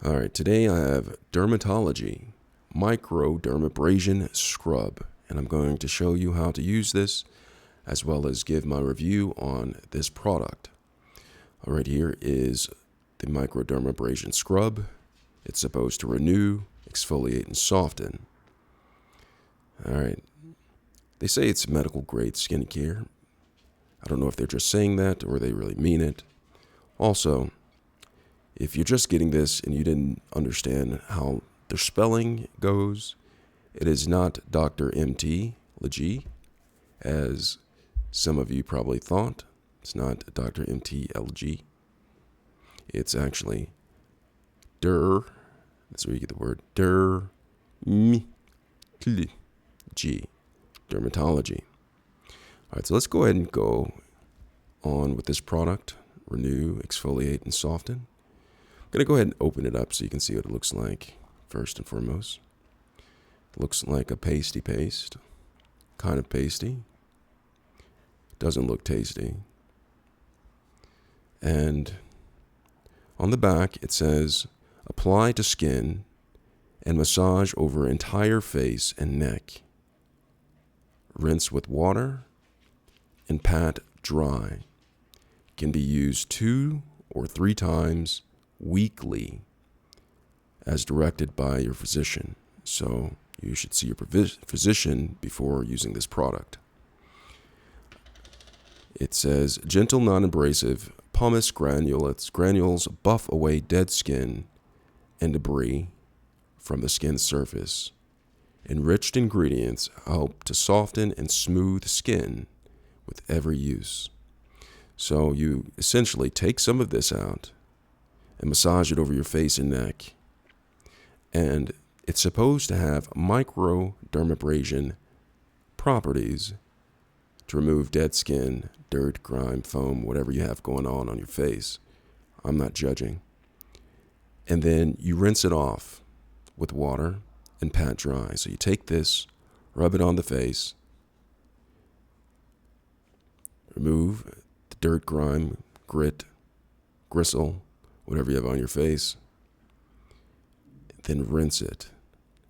Alright, today I have DRMTLGY Microdermabrasion Scrub, and I'm going to show you how to use this as well as give my review on this product. Alright, here is the Microdermabrasion Scrub. It's supposed to renew, exfoliate, and soften. Alright, they say it's medical grade skincare. I don't know if they're just saying that or they really mean it. Also, if you're just getting this and you didn't understand how the spelling goes, it is not DRMTLGY, as some of you probably thought. It's not DRMTLGY. It's actually that's where you get the word DRMTLGY, DRMTLGY. All right, so let's go ahead and go on with this product. Renew, exfoliate, and soften. I'm going to go ahead and open it up so you can see what it looks like first and foremost. It looks like a pasty paste, kind of pasty. Doesn't look tasty. And on the back it says, apply to skin and massage over entire face and neck. Rinse with water and pat dry. Can be used 2 or 3 times weekly as directed by your physician. So you should see your physician before using this product. It says gentle, non-abrasive pumice granules buff away dead skin and debris from the skin surface. Enriched ingredients help to soften and smooth skin with every use. So you essentially take some of this out and massage it over your face and neck. And it's supposed to have microdermabrasion properties to remove dead skin, dirt, grime, foam, whatever you have going on your face. I'm not judging. And then you rinse it off with water and pat dry. So you take this, rub it on the face, remove the dirt, grime, grit, gristle, whatever you have on your face, then rinse it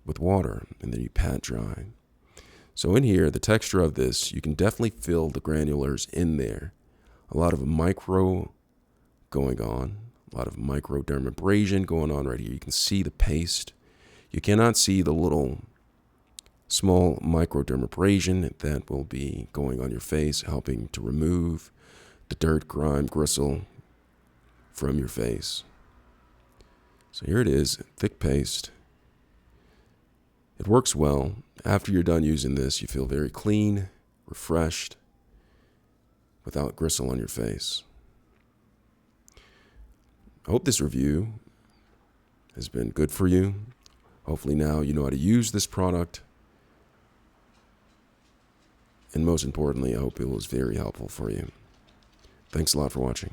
with water, and then you pat dry. So in here, the texture of this, you can definitely feel the granulars in there. A lot of micro going on, a lot of microdermabrasion going on right here. You can see the paste. You cannot see the little small microdermabrasion that will be going on your face, helping to remove the dirt, grime, gristle from your face. So here it is, thick paste. It works well. After you're done using this, you feel very clean, refreshed, without gristle on your face. I hope this review has been good for you. Hopefully now you know how to use this product. And most importantly, I hope it was very helpful for you. Thanks a lot for watching.